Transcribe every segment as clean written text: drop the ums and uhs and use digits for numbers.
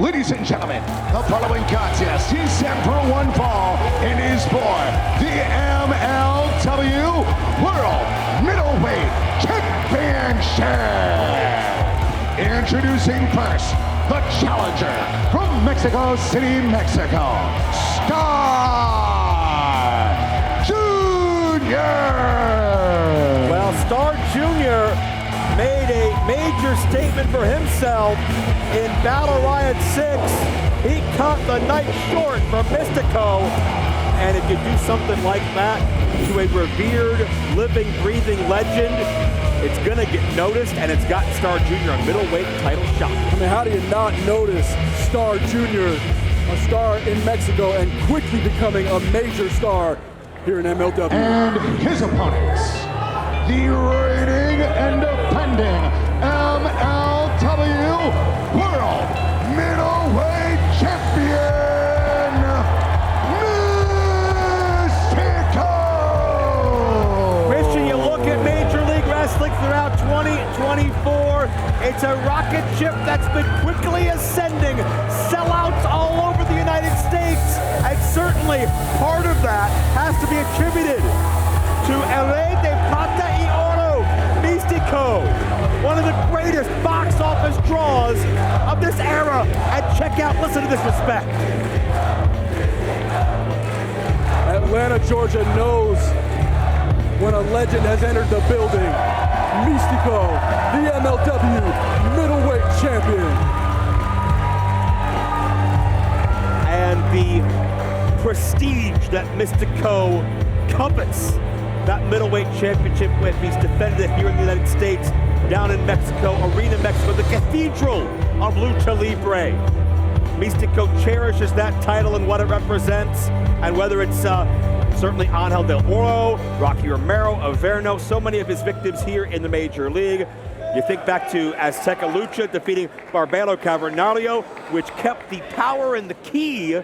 Ladies and gentlemen, the following contest is set for one fall and is for the MLW World Middleweight Championship. Introducing first, the challenger from Mexico City, Mexico, Star Jr. Well, Star Jr. made a major statement for himself in Battle Riot 6. He cut the night short for Místico. And if you do something like that to a revered, living, breathing legend, it's gonna get noticed, and it's got Star Jr. a middleweight title shot. I mean, how do you not notice Star Jr., a star in Mexico, and quickly becoming a major star here in MLW? And his opponents, the reigning and defending MLW World Middleweight Champion, Místico! Christian, you look at Major League Wrestling throughout 2024, it's a rocket ship that's been quickly ascending, sellouts all over the United States, and certainly part of that has to be attributed to El Rey de Plata y Oro, Místico, one of the greatest box office draws of this era. And check out, listen to this respect. Atlanta, Georgia knows when a legend has entered the building. Místico, the MLW middleweight champion. And the prestige that Místico covets that middleweight championship with. He's defended it here in the United States, down in Mexico, Arena, Mexico, the cathedral of Lucha Libre. Místico cherishes that title and what it represents, and whether it's certainly Angel del Oro, Rocky Romero, Averno, so many of his victims here in the Major League. You think back to Azteca Lucha defeating Barbero Cavernario, which kept the power and the key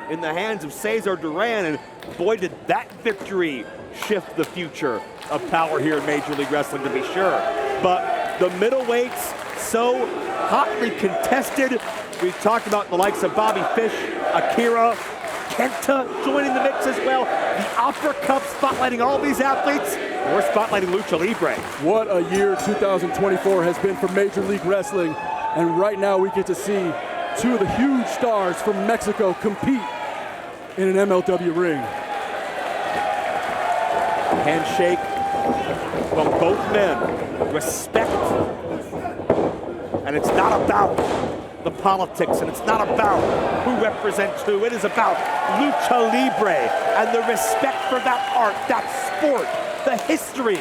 in the hands of Cesar Duran, and boy, did that victory shift the future of power here in Major League Wrestling, to be sure. But the middleweights, so hotly contested. We've talked about the likes of Bobby Fish, Akira, Kenta joining the mix as well. The Opera Cup spotlighting all these athletes. We're spotlighting Lucha Libre. What a year 2024 has been for Major League Wrestling. And right now we get to see two of the huge stars from Mexico compete in an MLW ring. Handshake from both men. Respect. And it's not about the politics, and it's not about who represents who. It is about Lucha Libre and the respect for that art, that sport, the history.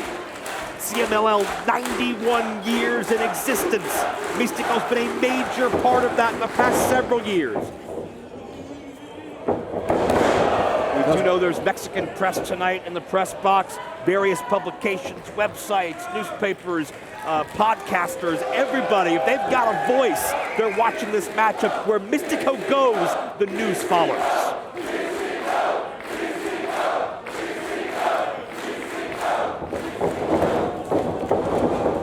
CMLL, 91 years in existence. Místico's been a major part of that in the past several years. We do know there's Mexican press tonight in the press box, various publications, websites, newspapers, podcasters, everybody. If they've got a voice, they're watching this matchup. Where Místico goes, the news follows.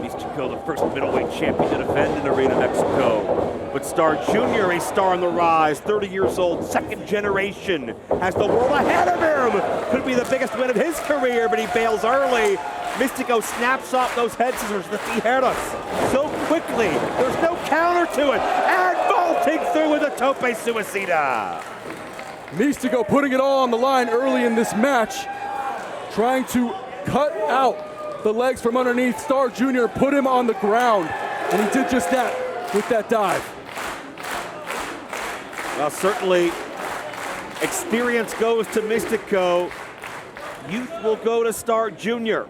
Místico, the first middleweight champion to defend in Arena, Mexico. But Star Jr., a star on the rise, 30 years old, second generation, has the world ahead of him. Could be the biggest win of his career, but he bails early. Místico snaps off those head scissors, the tijeras, so quickly. There's no counter to it. And vaulting through with a tope suicida. Místico putting it all on the line early in this match, trying to cut out the legs from underneath Star Jr., put him on the ground, and he did just that with that dive. Well, certainly experience goes to Místico. Youth will go to Star Jr.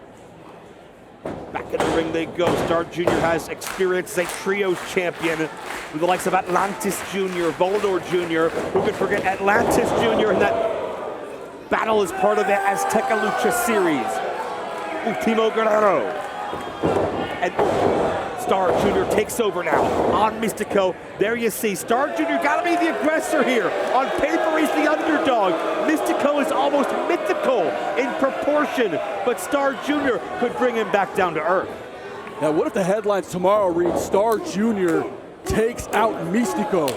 Back in the ring they go. Star Jr. has experience as a trios champion with the likes of Atlantis Jr., Volador Jr. Who could forget Atlantis Jr. in that battle as part of the Azteca Lucha series. Ultimo Guerrero. And Star Jr. takes over now on Místico. There you see, Star Jr. gotta be the aggressor here. On paper, he's the underdog. Místico is almost mythical in proportion, but Star Jr. could bring him back down to earth. Now, what if the headlines tomorrow read Star Jr. takes out Místico?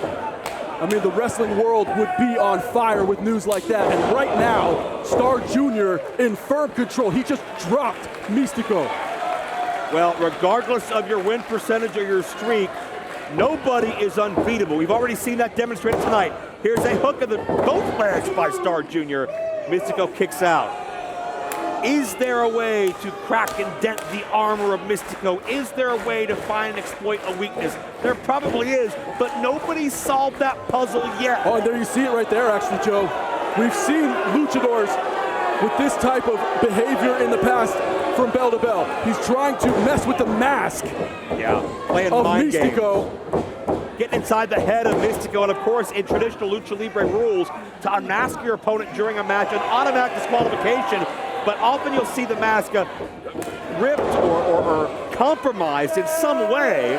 I mean, the wrestling world would be on fire with news like that. And right now, Star Jr. in firm control. He just dropped Místico. Well, regardless of your win percentage or your streak, nobody is unbeatable. We've already seen that demonstrated tonight. Here's a hook of both legs by Star Jr. Místico kicks out. Is there a way to crack and dent the armor of Místico? Is there a way to find and exploit a weakness? There probably is, but nobody's solved that puzzle yet. Oh, and there you see it right there, actually, Joe. We've seen luchadors with this type of behavior in the past from bell to bell. He's trying to mess with the mask playing of mind Místico. Getting inside the head of Místico, and of course, in traditional Lucha Libre rules, to unmask your opponent during a match, an automatic disqualification, but often you'll see the mask ripped or compromised in some way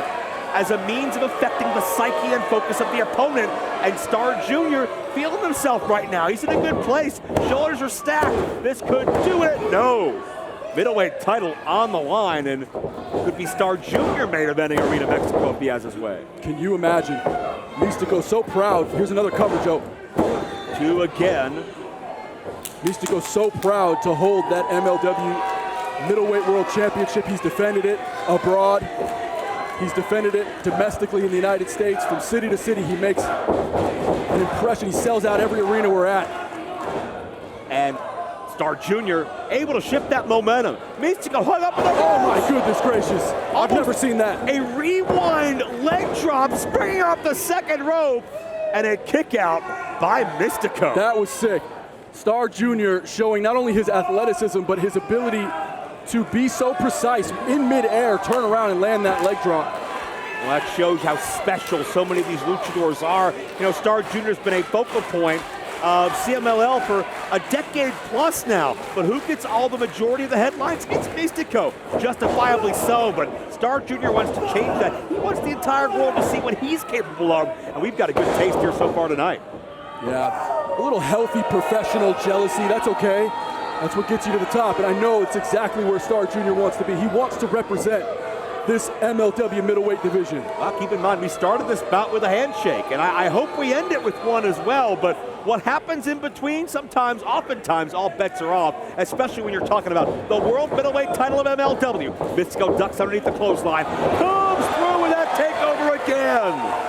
as a means of affecting the psyche and focus of the opponent. And Star Jr. feeling himself right now. He's in a good place. Shoulders are stacked. This could do it. No. Middleweight title on the line, and could be Star Jr. main eventing Arena Mexico if he has his way. Can you imagine? Místico so proud. Here's another cover, Joe. 2 again. Místico so proud to hold that MLW Middleweight World Championship. He's defended it abroad. He's defended it domestically in the United States. From city to city, he makes an impression. He sells out every arena we're at. And Star Jr. able to shift that momentum. Místico hung up in the Oh my goodness gracious. I've never seen that. A rewind leg drop, springing off the second rope, and a kick out by Místico. That was sick. Star Jr. showing not only his athleticism, but his ability to be so precise in midair, turn around and land that leg drop. Well, that shows how special so many of these luchadors are. You know, Star Jr.'s been a focal point of CMLL for a decade plus now, but who gets all the majority of the headlines? It's Místico, justifiably so, but Star Jr. wants to change that. He wants the entire world to see what he's capable of, and we've got a good taste here so far tonight. Yeah, a little healthy professional jealousy, that's okay. That's what gets you to the top, and I know it's exactly where Star Jr. wants to be. He wants to represent this MLW middleweight division. Well, keep in mind, we started this bout with a handshake, and I hope we end it with one as well, but what happens in between, oftentimes, all bets are off, especially when you're talking about the world middleweight title of MLW. Místico ducks underneath the clothesline, comes through with that takeover again.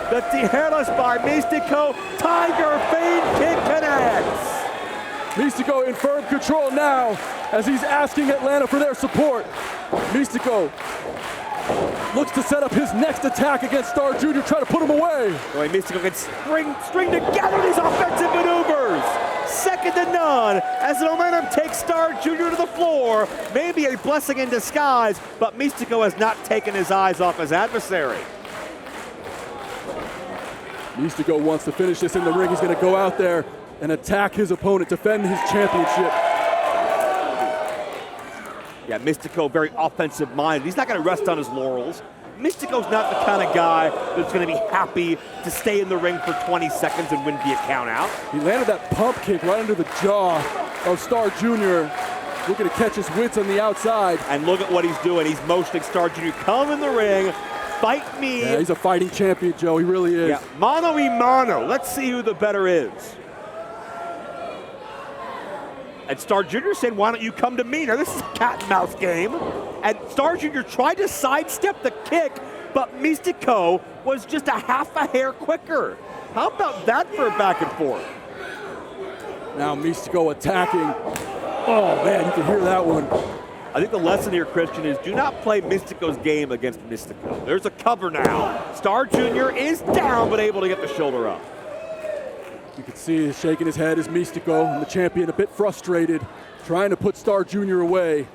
The tijeras by Místico, Tiger feint kick connects. Místico in firm control now as he's asking Atlanta for their support. Místico looks to set up his next attack against Star Jr., try to put him away. The way Místico can string together these offensive maneuvers. Second to none as the momentum takes Star Jr. to the floor. Maybe a blessing in disguise, but Místico has not taken his eyes off his adversary. Místico wants to finish this in the ring. He's going to go out there and attack his opponent, defend his championship. Yeah, Místico, very offensive minded. He's not going to rest on his laurels. Místico's not the kind of guy that's going to be happy to stay in the ring for 20 seconds and win via count out. He landed that pump kick right under the jaw of Star Jr., looking to catch his wits on the outside. And look at what he's doing. He's motioning Star Jr. Come in the ring, fight me. Yeah, he's a fighting champion, Joe. He really is. Yeah, mano y mano. Let's see who the better is. And Star Jr. said, why don't you come to me? Now, this is a cat and mouse game. And Star Jr. tried to sidestep the kick, but Místico was just a half a hair quicker. How about that for a back and forth? Now Místico attacking. Oh, man, you can hear that one. I think the lesson here, Christian, is do not play Místico's game against Místico. There's a cover now. Star Jr. is down, but able to get the shoulder up. You can see he's shaking his head as Místico, and the champion a bit frustrated, trying to put Star Jr. away.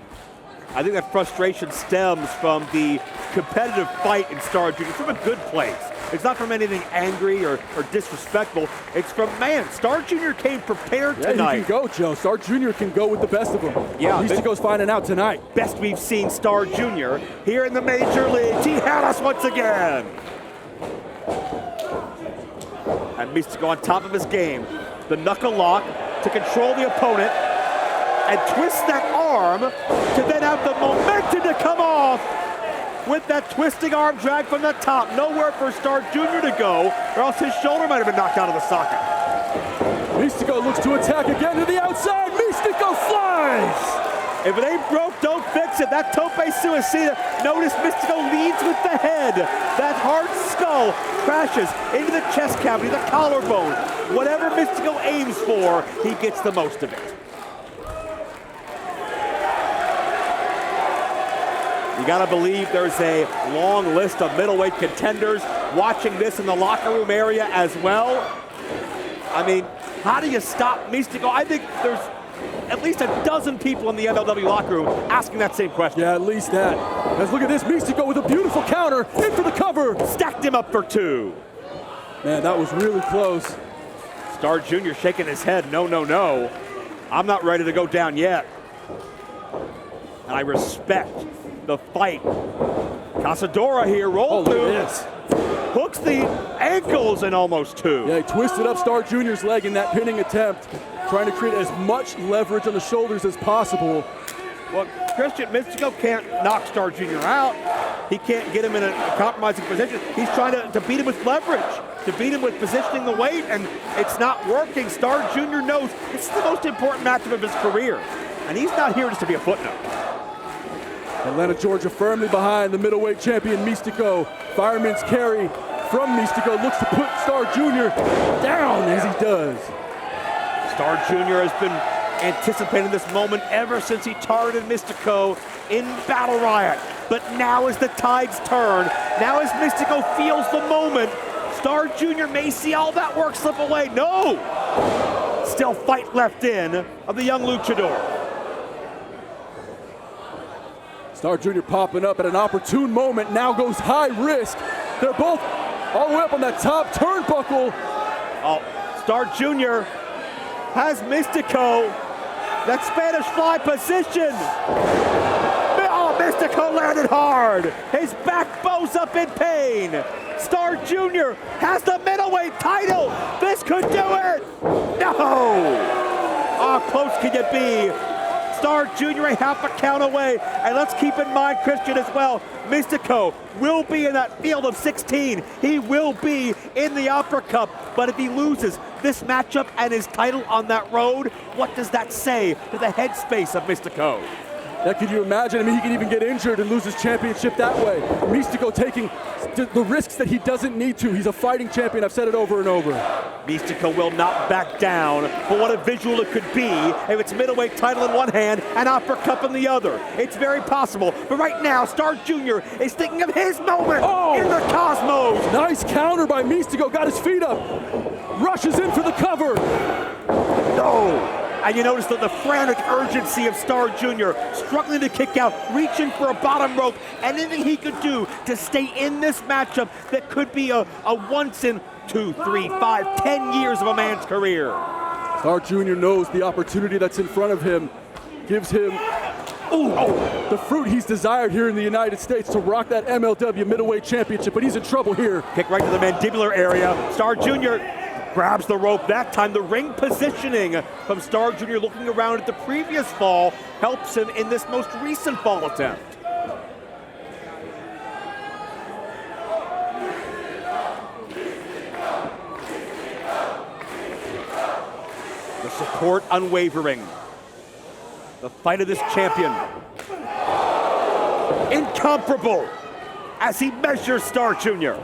I think that frustration stems from the competitive fight in Star Jr. from a good place. It's not from anything angry or disrespectful. It's from, man, Star Jr. came prepared tonight. He can go, Joe. Star Jr. can go with the best of them. Yeah, Místico's finding out tonight. Best we've seen Star Jr. here in the Major Leagues. He had us once again. And Místico on top of his game. The knuckle lock to control the opponent and twist that arm to then have the momentum to come off with that twisting arm drag from the top. Nowhere for Star Jr. to go, or else his shoulder might have been knocked out of the socket. Mystico looks to attack again to the outside. Mystico flies! If it ain't broke, don't fix it. That tope suicida. Notice Mystico leads with the head. That hard skull crashes into the chest cavity, the collarbone. Whatever Mystico aims for, he gets the most of it. You gotta believe there's a long list of middleweight contenders watching this in the locker room area as well. I mean, how do you stop Mystico? I think there's at least a dozen people in the MLW locker room asking that same question. Yeah, at least that. Let's look at this. Mystico with a beautiful counter, in for the cover. Stacked him up for two. Man, that was really close. Star Jr. shaking his head, no, no, no. I'm not ready to go down yet. And I respect the fight. Casadora here, roll through. This. Hooks the ankles and almost two. Yeah, he twisted up Star Jr.'s leg in that pinning attempt, trying to create as much leverage on the shoulders as possible. Well, Christian, Mystico can't knock Star Jr. out. He can't get him in a compromising position. He's trying to beat him with leverage, to beat him with positioning the weight, and it's not working. Star Jr. knows this is the most important matchup of his career, and he's not here just to be a footnote. Atlanta, Georgia firmly behind the middleweight champion Mystico. Fireman's carry from Mystico, looks to put Star Jr. down as he does. Star Jr. has been anticipating this moment ever since he targeted Mystico in Battle Riot. But now as the tides turn, now as Mystico feels the moment, Star Jr. may see all that work slip away. No! Still fight left in of the young luchador. Star Jr. popping up at an opportune moment, now goes high risk. They're both all the way up on that top turnbuckle. Oh, Star Jr. has Mystico. That Spanish fly position. Oh, Mystico landed hard. His back bows up in pain. Star Jr. has the middleweight title. This could do it. No. How close can you be? Star Jr. a half a count away. And let's keep in mind, Christian, as well, Mystico will be in that field of 16. He will be in the Opera Cup. But if he loses this matchup and his title on that road, what does that say to the headspace of Mystico? Yeah, could you imagine? I mean, he could even get injured and lose his championship that way. Mystico taking the risks that he doesn't need to. He's a fighting champion. I've said it over and over. Mystico will not back down, but what a visual it could be if it's middleweight title in one hand and Opera Cup in the other. It's very possible, but right now, Star Jr. is thinking of his moment in the cosmos. Nice counter by Mystico, got his feet up, rushes in for the cover. No. And you notice the frantic urgency of Star Jr. struggling to kick out, reaching for a bottom rope, anything he could do to stay in this matchup that could be a once in 2, 3, 5, 10 years of a man's career. Star Jr. knows the opportunity that's in front of him, gives him the fruit he's desired here in the United States to rock that MLW Middleweight Championship, but he's in trouble here. Kick right to the mandibular area. Star Jr. grabs the rope that time. The ring positioning from Star Jr. looking around at the previous fall helps him in this most recent fall attempt. The support unwavering. The fight of this champion. Incomparable as he measures Star Jr.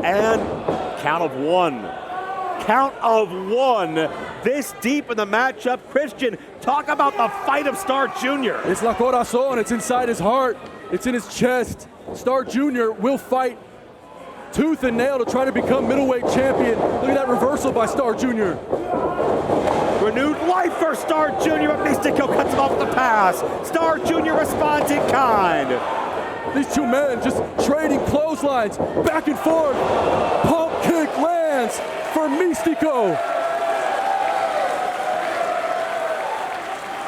And count of one. Count of one. This deep in the matchup. Christian, talk about the fight of Star Jr. It's La Corazon. It's inside his heart. It's in his chest. Star Jr. will fight tooth and nail to try to become middleweight champion. Look at that reversal by Star Jr. Renewed life for Star Jr. But Mystico cuts him off with the pass. Star Jr. responds in kind. These two men just trading clotheslines back and forth. Pump kick lands for Mystico.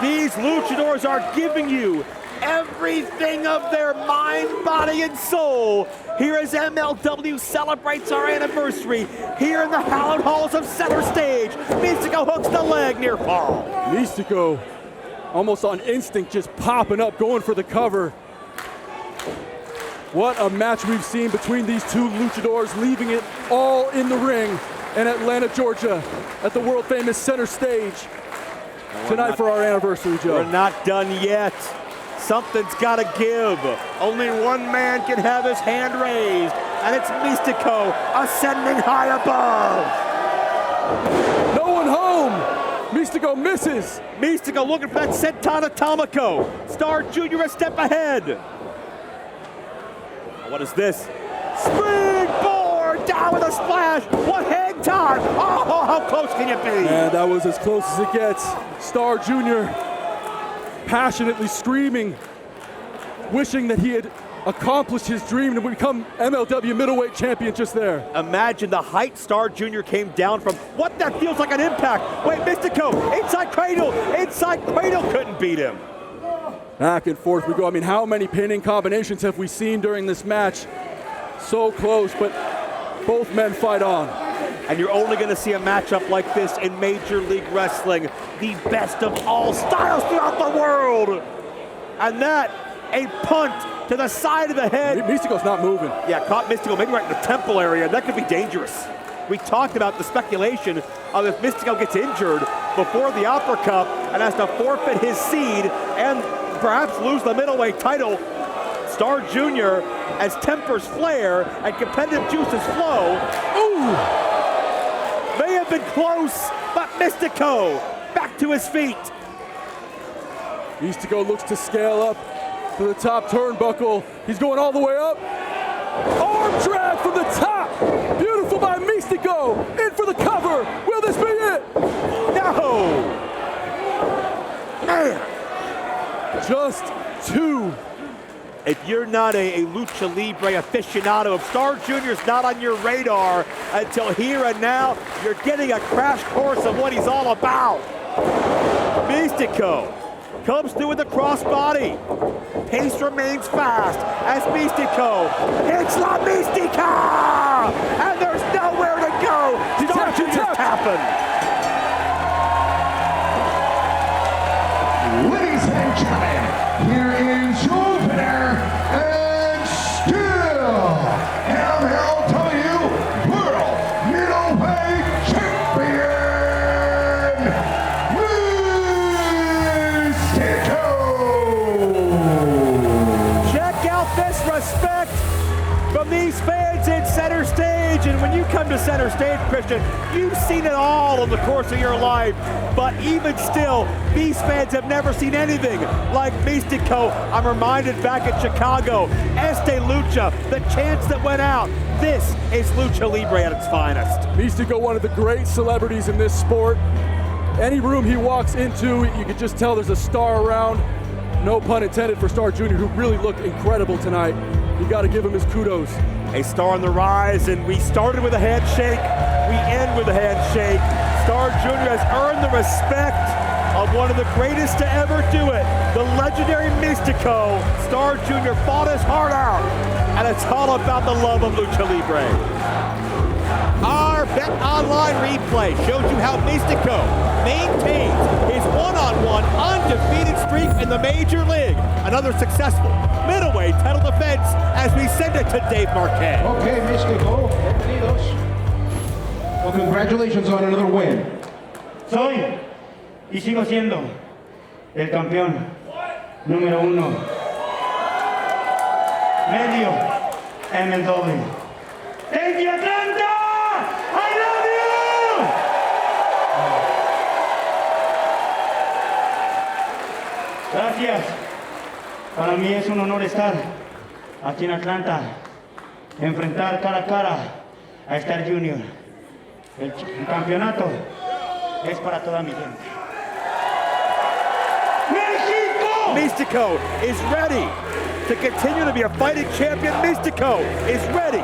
These luchadors are giving you everything of their mind, body, and soul. Here as MLW celebrates our anniversary here in the hallowed halls of center stage. Mystico hooks the leg near fall. Mystico almost on instinct, just popping up, going for the cover. What a match we've seen between these two luchadors, leaving it all in the ring in Atlanta, Georgia, at the world-famous center stage tonight for our anniversary, Joe. We're not done yet. Something's got to give. Only one man can have his hand raised, and it's Místico ascending high above. No one home. Místico misses. Místico looking for that senton atomico. Star Jr. a step ahead. What is this? Springboard down with a splash. What hang time? Oh, how close can you be? And that was as close as it gets. Star Jr. passionately screaming, wishing that he had accomplished his dream to become MLW Middleweight Champion just there. Imagine the height Star Jr. came down from. What, that feels like an impact. Wait, Místico, inside cradle couldn't beat him. Back and forth we go. I mean, how many pinning combinations have we seen during this match? So close, but both men fight on. And you're only going to see a matchup like this in Major League Wrestling, the best of all styles throughout the world. And that, a punt to the side of the head. Místico's not moving. Yeah, caught Místico maybe right in the temple area. That could be dangerous. We talked about the speculation of if Místico gets injured before the Opera Cup and has to forfeit his seed and perhaps lose the middleweight title. Star Jr., as tempers flare and competitive juices flow, may have been close, but Místico back to his feet. Místico looks to scale up to the top turnbuckle. He's going all the way up. Arm drag from the top. Beautiful by Místico. In for the cover. Will this be it? No. Man. Just two. If you're not a Lucha Libre aficionado, if Star Jr.'s not on your radar until here and now, you're getting a crash course of what he's all about. Místico comes through with a crossbody. Pace remains fast as Místico hits La Mística! And there's nowhere to go. Star Jr.'s happened. Ladies and gentlemen, here is your winner and still MLW World Middleweight Champion, Místico! Check out this respect from these fans in center stage. And when you come to center stage, Christian, you've seen it all in the course of your life. But even still, these fans have never seen anything like Místico. I'm reminded back at Chicago, Este Lucha, the chants that went out. This is Lucha Libre at its finest. Místico, one of the great celebrities in this sport. Any room he walks into, you can just tell there's a star around. No pun intended for Star Jr., who really looked incredible tonight. You got to give him his kudos. A star on the rise, and we started with a handshake. We end with a handshake. Star Jr. has earned the respect of one of the greatest to ever do it, the legendary Místico. Star Jr. fought his heart out, and it's all about the love of Lucha Libre. Our Bet Online replay shows you how Místico maintains his one-on-one undefeated streak in the Major League. Another successful middleweight title defense as we send it to Dave Marquez. Okay, Místico, bienvenidos. Well, congratulations on another win. Soy y sigo siendo el campeón número 1 medio MLW. Thank you, Atlanta! I love you! Gracias. Para mí es un honor estar aquí en Atlanta, enfrentar cara a cara a Star Jr. El campeonato es para toda mi gente. ¡México! Místico is ready to continue to be a fighting champion. Místico is ready